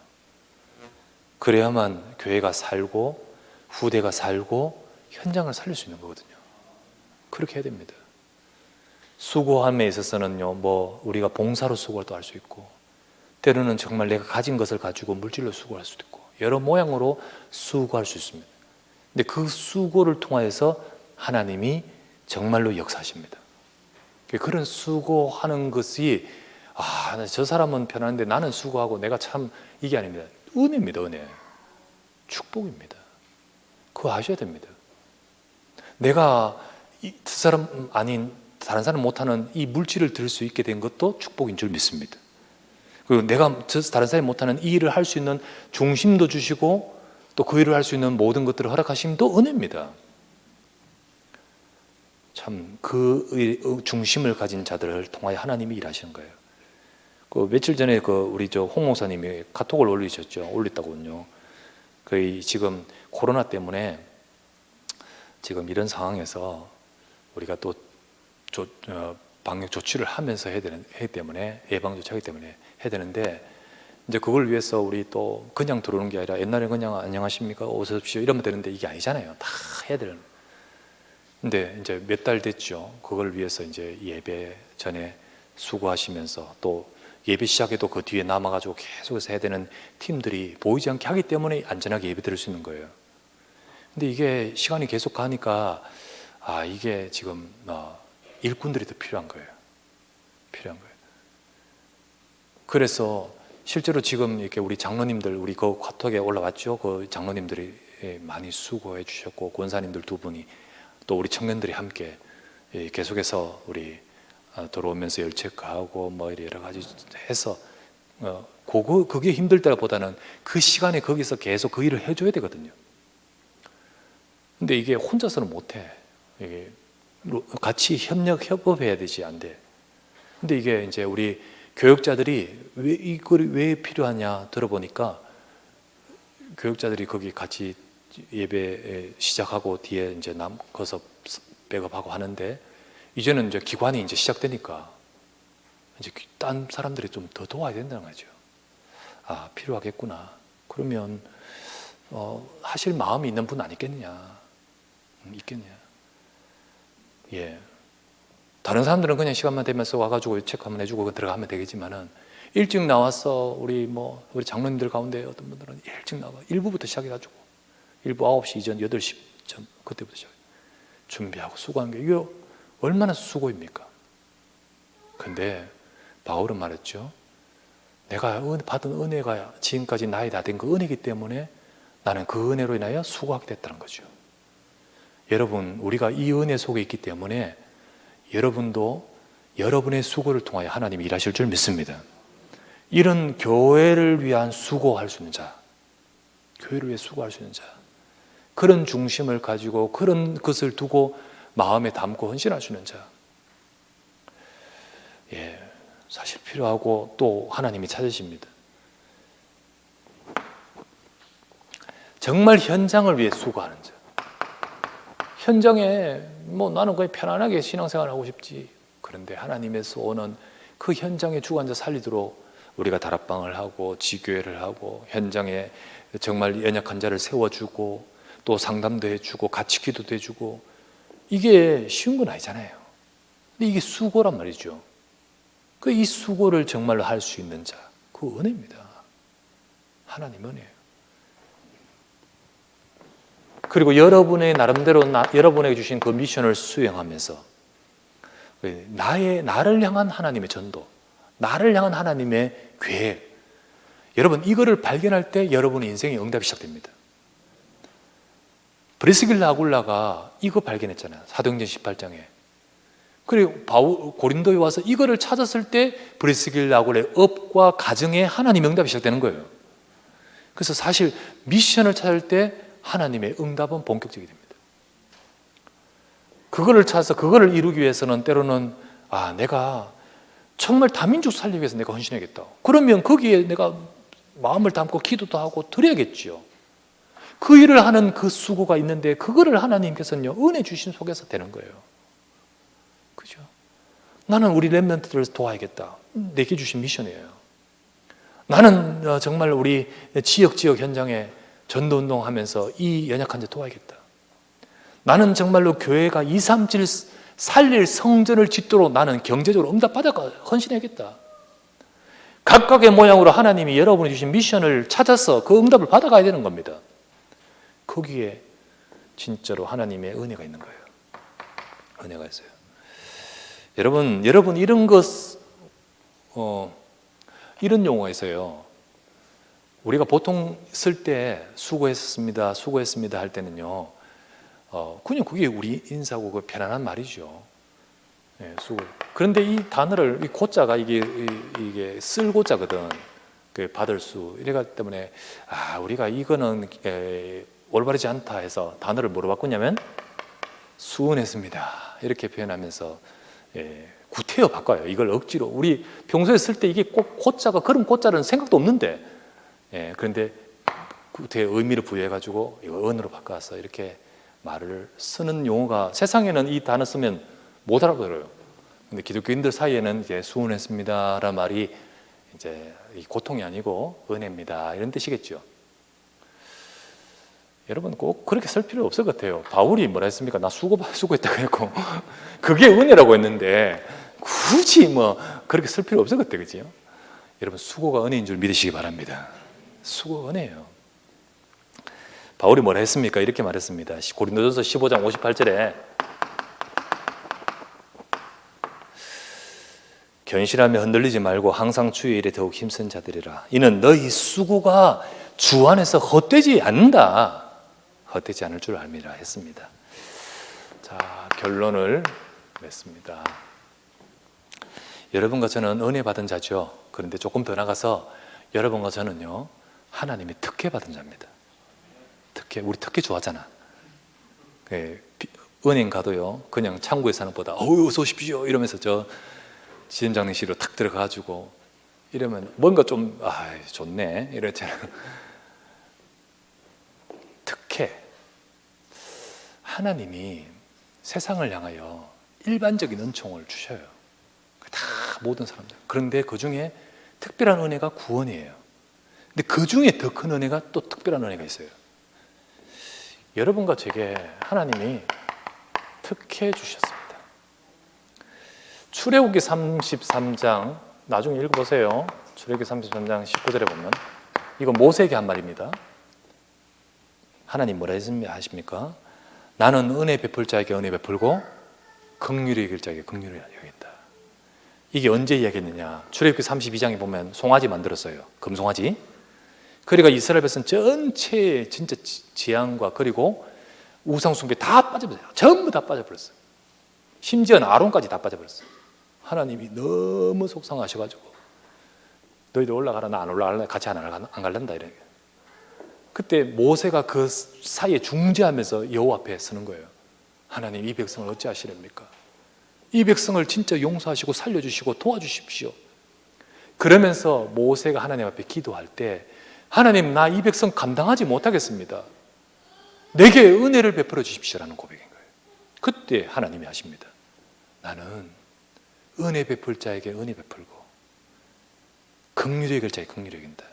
그래야만 교회가 살고 후대가 살고 현장을 살릴 수 있는 거거든요. 그렇게 해야 됩니다. 수고함에 있어서는요, 뭐 우리가 봉사로 수고를 또 할 수 있고, 때로는 정말 내가 가진 것을 가지고 물질로 수고할 수도 있고, 여러 모양으로 수고할 수 있습니다. 근데 그 수고를 통하여서 하나님이 정말로 역사하십니다. 그런 수고하는 것이 저 사람은 편한데 나는 수고하고 내가 참 이게 아닙니다. 은혜입니다. 은혜. 축복입니다. 그거 아셔야 됩니다. 내가 그 사람 아닌 다른 사람 못하는 이 물질을 들 수 있게 된 것도 축복인 줄 믿습니다. 그리고 내가 다른 사람이 못하는 이 일을 할 수 있는 중심도 주시고 또 그 일을 할 수 있는 모든 것들을 허락하심도 은혜입니다. 참 그 중심을 가진 자들을 통하여 하나님이 일하시는 거예요. 그 며칠 전에 우리 홍 목사님이 카톡을 올렸다고요. 지금 코로나 때문에 지금 이런 상황에서 우리가 또 방역 조치를 하면서 해야 되기 때문에 예방 조치하기 때문에 해야 되는데 이제 그걸 위해서 우리 또 그냥 들어오는 게 아니라 옛날에 그냥 안녕하십니까 어서 오십시오 이러면 되는데 이게 아니잖아요. 다 해야 되는. 근데 이제 몇 달 됐죠. 그걸 위해서 이제 예배 전에 수고하시면서 또 예배 시작해도 그 뒤에 남아가지고 계속해서 해야 되는 팀들이 보이지 않게 하기 때문에 안전하게 예배 드릴 수 있는 거예요. 근데 이게 시간이 계속 가니까 이게 지금 일꾼들이 더 필요한 거예요. 그래서 실제로 지금 이렇게 우리 장로님들 우리 그 카톡에 올라왔죠. 그 장로님들이 많이 수고해 주셨고 권사님들 두 분이 또 우리 청년들이 함께 계속해서 우리 들어오면서 열 체크하고 뭐 여러 가지 해서 그게 힘들 때보다는 그 시간에 거기서 계속 그 일을 해줘야 되거든요. 근데 이게 혼자서는 못해. 이게 같이 협업해야 되지 안 돼. 근데 이게 이제 우리 교육자들이 왜 필요하냐 들어보니까 교육자들이 거기 같이 예배 시작하고 뒤에 이제 거기서 백업하고 하는데 이제는 이제 기관이 이제 시작되니까 이제 딴 사람들이 좀 더 도와야 된다는 거죠. 필요하겠구나. 그러면 하실 마음이 있는 분 아니겠느냐? 있겠냐? 예. 다른 사람들은 그냥 시간만 되면서 와가지고 체크 한번 해주고 들어가면 되겠지만은 일찍 나와서 우리 장로님들 가운데 어떤 분들은 일찍 나와 1부부터 시작해가지고 1부 9시 이전 8시 전 그때부터 시작 준비하고 수고하는 게 이게 얼마나 수고입니까? 근데 바울은 말했죠. 내가 받은 은혜가 지금까지 나에 다 된 그 은혜이기 때문에 나는 그 은혜로 인하여 수고하게 됐다는 거죠. 여러분, 우리가 이 은혜 속에 있기 때문에 여러분도 여러분의 수고를 통하여 하나님이 일하실 줄 믿습니다. 이런 교회를 위한 수고할 수 있는 자, 교회를 위해 수고할 수 있는 자, 그런 중심을 가지고 그런 것을 두고 마음에 담고 헌신할 수 있는 자, 사실 필요하고 또 하나님이 찾으십니다. 정말 현장을 위해 수고하는 자. 현장에 나는 그냥 편안하게 신앙생활 하고 싶지. 그런데 하나님에서 오는 그 현장에 주관자 살리도록 우리가 다락방을 하고 지교회를 하고 현장에 정말 연약한 자를 세워주고 또 상담도 해주고 같이 기도도 해주고 이게 쉬운 건 아니잖아요. 근데 이게 수고란 말이죠. 이 수고를 정말로 할 수 있는 자, 그 은혜입니다. 하나님 은혜예요. 그리고 여러분의 나름대로 여러분에게 주신 그 미션을 수행하면서 나를 향한 하나님의 전도, 나를 향한 하나님의 계획, 여러분 이거를 발견할 때 여러분의 인생의 응답이 시작됩니다. 브리스길라 아굴라가 이거 발견했잖아요. 사도행전 18장에. 그리고 고린도에 와서 이거를 찾았을 때 브리스길라 아굴라의 업과 가정에 하나님의 응답이 시작되는 거예요. 그래서 사실 미션을 찾을 때 하나님의 응답은 본격적이 됩니다. 그거를 찾아서 그거를 이루기 위해서는 때로는 내가 정말 다민족 살리기 위해서 내가 헌신해야겠다. 그러면 거기에 내가 마음을 담고 기도도 하고 드려야겠죠. 그 일을 하는 그 수고가 있는데 그거를 하나님께서는요 은혜 주신 속에서 되는 거예요. 그죠? 나는 우리 렘넌트들을 도와야겠다. 내게 주신 미션이에요. 나는 정말 우리 지역 현장에 전도운동 하면서 이 연약한 자 도와야겠다. 나는 정말로 교회가 237 살릴 성전을 짓도록 나는 경제적으로 응답받아 헌신해야겠다. 각각의 모양으로 하나님이 여러분이 주신 미션을 찾아서 그 응답을 받아가야 되는 겁니다. 거기에 진짜로 하나님의 은혜가 있는 거예요. 은혜가 있어요. 여러분 이런 이런 용어가 있어요. 우리가 보통 쓸 때 수고했습니다 할 때는요, 그냥 그게 우리 인사고 그 편안한 말이죠. 예, 수고. 그런데 이 단어를, 이 고자가 이게 쓸 고자거든. 그 받을 수. 이래가 때문에 우리가 이거는 올바르지 않다 해서 단어를 뭐로 바꾸냐면 수은했습니다 이렇게 표현하면서 구태여 바꿔요. 이걸 억지로. 우리 평소에 쓸 때 이게 꼭 고자가, 그런 고자는 생각도 없는데, 그런데 구태여 의미를 부여해가지고 이거 은으로 바꿔서 이렇게 말을 쓰는 용어가, 세상에는 이 단어 쓰면 못 알아들어요. 근데 기독교인들 사이에는 이제 수은했습니다라는 말이 이제 고통이 아니고 은혜입니다 이런 뜻이겠죠. 여러분 꼭 그렇게 쓸 필요 없을 것 같아요. 바울이 뭐라 했습니까? 나 수고했다고 했고 그게 은혜라고 했는데 굳이 뭐 그렇게 쓸 필요 없을 것 같아요. 그죠? 여러분 수고가 은혜인 줄 믿으시기 바랍니다. 수고가 은혜예요. 바울이 뭐라 했습니까? 이렇게 말했습니다. 고린도전서 15장 58절에 견실하며 흔들리지 말고 항상 주의 일에 더욱 힘쓴 자들이라. 이는 너희 수고가 주 안에서 헛되지 않는다. 헛되지 않을 줄 알미라 했습니다. 자, 결론을 맺습니다. 여러분과 저는 은혜 받은 자죠. 그런데 조금 더 나가서 여러분과 저는요, 하나님의 특혜 받은 자입니다. 특혜, 우리 특혜 좋아하잖아. 은행 가도요, 그냥 창구에 사는 것보다 어서 오십시오 이러면서 저 지점장님실로 탁 들어가가지고 이러면 뭔가 좀 좋네 이랬잖아요. 특혜. 하나님이 세상을 향하여 일반적인 은총을 주셔요. 다 모든 사람들. 그런데 그 중에 특별한 은혜가 구원이에요. 근데 그 중에 더 큰 은혜가 또 특별한 은혜가 있어요. 여러분과 제게 하나님이 특혜 주셨습니다. 출애굽기 33장 나중에 읽어보세요. 출애굽기 33장 19절에 보면 이거 모세에게 한 말입니다. 하나님 뭐라 하십니까? 나는 은혜 베풀 자에게 은혜 베풀고 긍휼히 여길 자에게 긍휼히 여긴다. 이게 언제 이야기했느냐? 출애굽기 32장에 보면 송아지 만들었어요. 금송아지. 그러니까 이스라엘 백성 전체의 진짜 지향과 그리고 우상숭배 다 빠져버렸어요. 전부 다 빠져버렸어요. 심지어는 아론까지 다 빠져버렸어요. 하나님이 너무 속상하셔가지고 너희들 올라가라, 나 안 올라갈래, 같이 안 갈란다 이래. 그때 모세가 그 사이에 중재하면서 여호와 앞에 서는 거예요. 하나님 이 백성을 어찌하시렵니까? 이 백성을 진짜 용서하시고 살려주시고 도와주십시오. 그러면서 모세가 하나님 앞에 기도할 때 하나님 나 이 백성 감당하지 못하겠습니다. 내게 은혜를 베풀어 주십시오라는 고백인 거예요. 그때 하나님이 하십니다. 나는 은혜 베풀 자에게 은혜 베풀고 긍휼히 여길 자에게 긍휼히 여긴다.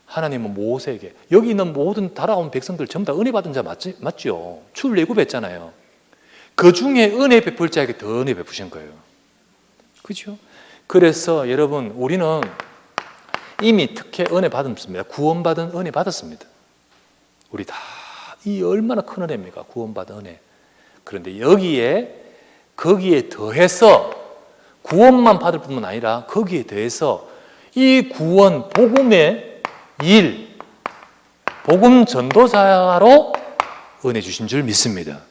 하나님은 모세에게, 여기 있는 모든 달아온 백성들 전부 다 은혜 받은 자 맞죠? 출애굽했잖아요. 그 중에 은혜 베풀 자에게 더 은혜 베푸신 거예요. 그렇죠? 그래서 여러분 우리는 이미 특혜 은혜 받았습니다. 구원받은 은혜 받았습니다. 우리 다 이 얼마나 큰 은혜입니까? 구원받은 은혜. 그런데 거기에 더해서 구원만 받을 뿐만 아니라 거기에 더해서 이 구원, 복음의 일, 복음 전도자로 은혜 주신 줄 믿습니다.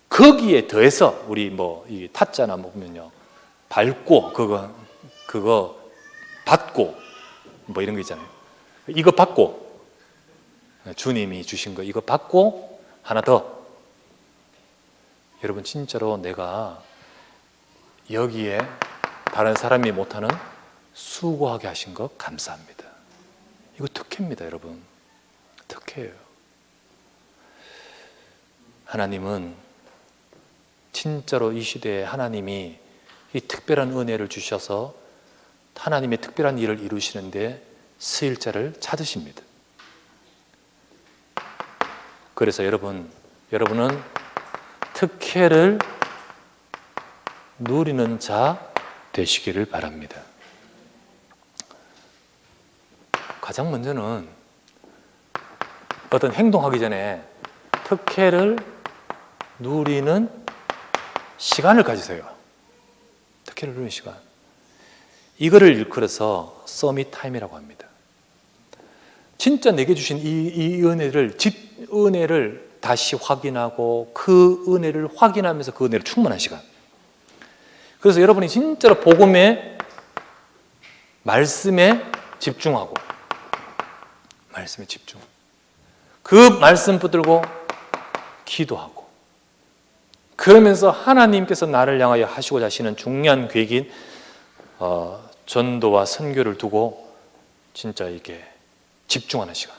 거기에 더해서 우리 이 타짜나 보면요, 밟고 그거 받고 이런 거 있잖아요. 이거 받고 주님이 주신 거 이거 받고 하나 더. 여러분 진짜로 내가 여기에 다른 사람이 못하는 수고하게 하신 것 감사합니다. 이거 특혜입니다, 여러분. 특혜예요. 하나님은 진짜로 이 시대에 하나님이 이 특별한 은혜를 주셔서 하나님의 특별한 일을 이루시는데 쓰일 자를 찾으십니다. 그래서 여러분은 특혜를 누리는 자 되시기를 바랍니다. 가장 먼저는 어떤 행동하기 전에 특혜를 누리는 시간을 가지세요. 특혜를 누리는 시간. 이거를 일컬어서 서밋 타임이라고 합니다. 진짜 내게 주신 이 은혜를 다시 확인하고 그 은혜를 확인하면서 그 은혜를 충만한 시간. 그래서 여러분이 진짜로 복음의 말씀에 집중하고 말씀에 집중. 그 말씀 붙들고 기도하고 그러면서 하나님께서 나를 향하여 하시고자 하시는 중요한 계획인 전도와 선교를 두고 진짜 이게 집중하는 시간.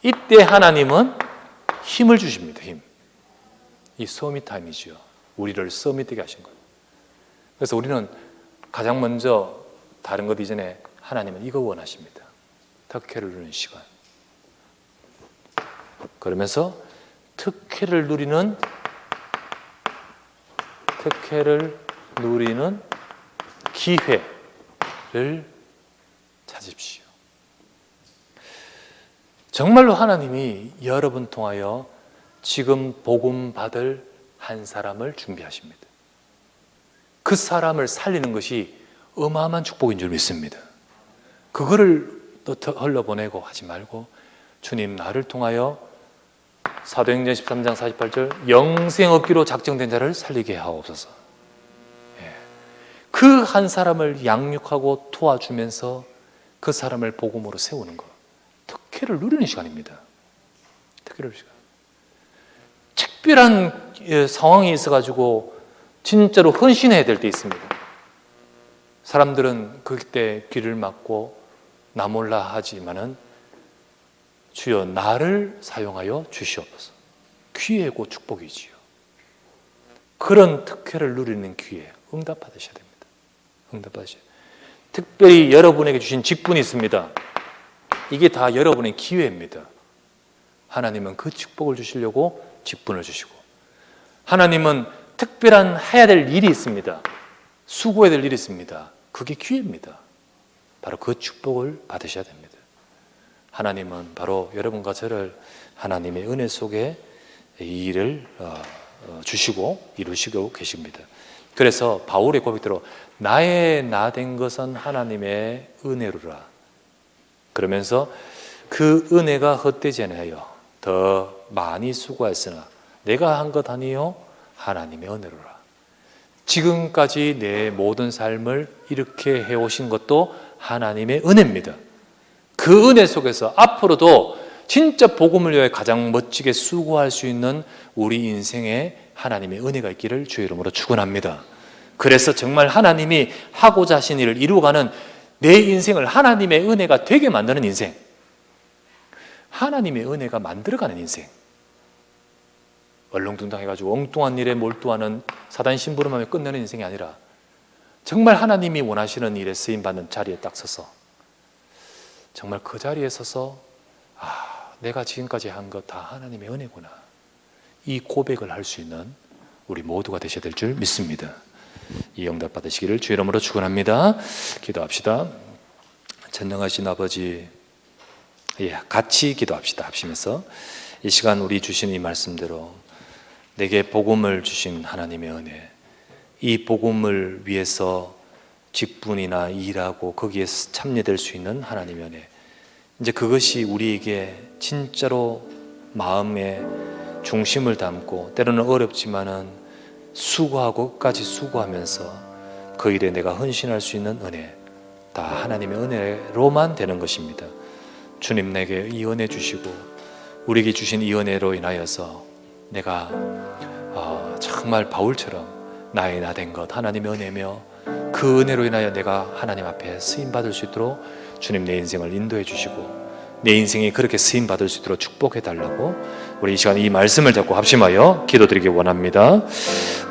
이때 하나님은 힘을 주십니다. 힘. 이 서밋 타임이지요. 우리를 서밋되게 하신 거예요. 그래서 우리는 가장 먼저 다른 것 이전에 하나님은 이거 원하십니다. 특혜를 누리는 시간. 그러면서 특혜를 누리는 기회를 찾으십시오. 정말로 하나님이 여러분 통하여 지금 복음 받을 한 사람을 준비하십니다. 그 사람을 살리는 것이 어마어마한 축복인 줄 믿습니다. 그거를 또 흘러보내고 하지 말고 주님 나를 통하여 사도행전 13장 48절 영생 얻기로 작정된 자를 살리게 하옵소서. 그 한 사람을 양육하고 도와주면서 그 사람을 복음으로 세우는 것. 특혜를 누리는 시간입니다. 특혜를 누리는 시간. 특별한 상황이 있어가지고 진짜로 헌신해야 될 때 있습니다. 사람들은 그때 귀를 막고 나 몰라 하지만은 주여 나를 사용하여 주시옵소서. 기회고 축복이지요. 그런 특혜를 누리는 기회 응답받으셔야 됩니다. 응답받으셔야 돼요. 특별히 여러분에게 주신 직분이 있습니다. 이게 다 여러분의 기회입니다. 하나님은 그 축복을 주시려고 직분을 주시고 하나님은 특별한 해야 될 일이 있습니다. 수고해야 될 일이 있습니다. 그게 기회입니다. 바로 그 축복을 받으셔야 됩니다. 하나님은 바로 여러분과 저를 하나님의 은혜 속에 이 일을 주시고 이루시고 계십니다. 그래서 바울의 고백대로 나의 나 된 것은 하나님의 은혜로라. 그러면서 그 은혜가 헛되지 않아요. 더 많이 수고하였으나 내가 한 것 아니요 하나님의 은혜로라. 지금까지 내 모든 삶을 이렇게 해오신 것도 하나님의 은혜입니다. 그 은혜 속에서 앞으로도 진짜 복음을 위해 가장 멋지게 수고할 수 있는 우리 인생에 하나님의 은혜가 있기를 주의 이름으로 축원합니다. 그래서 정말 하나님이 하고자 하신 일을 이루어가는 내 인생을 하나님의 은혜가 되게 만드는 인생, 하나님의 은혜가 만들어가는 인생, 얼렁뚱땅해가지고 엉뚱한 일에 몰두하는 사단 심부름하며 끝내는 인생이 아니라 정말 하나님이 원하시는 일에 쓰임받는 자리에 딱 서서 정말 그 자리에 서서 내가 지금까지 한 것 다 하나님의 은혜구나, 이 고백을 할 수 있는 우리 모두가 되셔야 될 줄 믿습니다. 이 응답 받으시기를 주의 이름으로 축원합니다. 기도합시다. 전능하신 아버지, 같이 기도합시다. 합심해서 이 시간 우리 주신 이 말씀대로 내게 복음을 주신 하나님의 은혜, 이 복음을 위해서 직분이나 일하고 거기에 참여될 수 있는 하나님의 은혜, 이제 그것이 우리에게 진짜로 마음에 중심을 담고 때로는 어렵지만은 수고하고 끝까지 수고하면서 그 일에 내가 헌신할 수 있는 은혜, 다 하나님의 은혜로만 되는 것입니다. 주님 내게 이 은혜 주시고 우리에게 주신 이 은혜로 인하여서 내가 정말 바울처럼 나의 나 된 것 하나님의 은혜며 그 은혜로 인하여 내가 하나님 앞에 쓰임받을 수 있도록 주님 내 인생을 인도해 주시고 내 인생이 그렇게 쓰임받을 수 있도록 축복해 달라고 우리 이 시간 이 말씀을 잡고 합심하여 기도드리기 원합니다.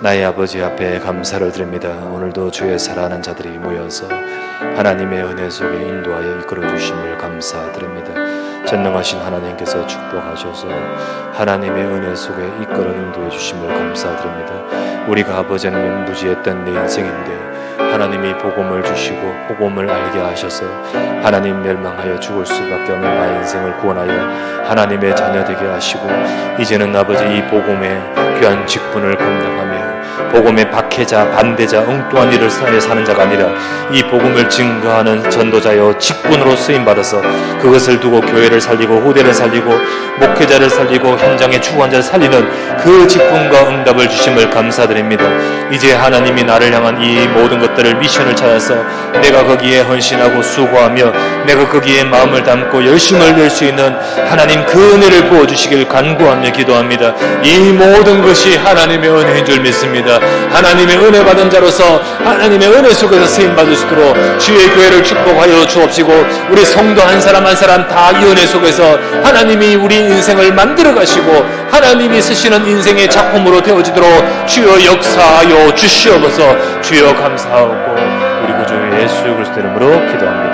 나의 아버지 앞에 감사를 드립니다. 오늘도 주의 사랑하는 자들이 모여서 하나님의 은혜 속에 인도하여 이끌어 주심을 감사드립니다. 전능하신 하나님께서 축복하셔서 하나님의 은혜 속에 이끌어 인도해 주심을 감사드립니다. 우리가 아버지 하나님 무지했던 내 인생인데 하나님이 복음을 주시고 복음을 알게 하셔서 하나님 멸망하여 죽을 수밖에 없는 나의 인생을 구원하여 하나님의 자녀 되게 하시고 이제는 아버지 이 복음의 귀한 직분을 감당하며 복음의 박해자, 반대자, 엉뚱한 일을 사는 자가 아니라 이 복음을 증거하는 전도자여 직분으로 쓰임받아서 그것을 두고 교회를 살리고 후대를 살리고 목회자를 살리고 현장의 추구한 자를 살리는 그 직분과 응답을 주심을 감사드립니다. 이제 하나님이 나를 향한 이 모든 것들을 미션을 찾아서 내가 거기에 헌신하고 수고하며 내가 거기에 마음을 담고 열심을 낼 수 있는 하나님 그 은혜를 부어주시길 간구하며 기도합니다. 이 모든 것이 하나님의 은혜인 줄 믿습니다. 하나님의 은혜 받은 자로서 하나님의 은혜 속에서 쓰임받을 수 있도록 주의 교회를 축복하여 주옵시고 우리 성도 한 사람 한 사람 다 이 은혜 속에서 하나님이 우리 인생을 만들어 가시고 하나님이 쓰시는 인생의 작품으로 되어지도록 주여 역사하여 주시옵소서. 주여 감사하고 우리 구주 예수 그리스도 이름으로 기도합니다.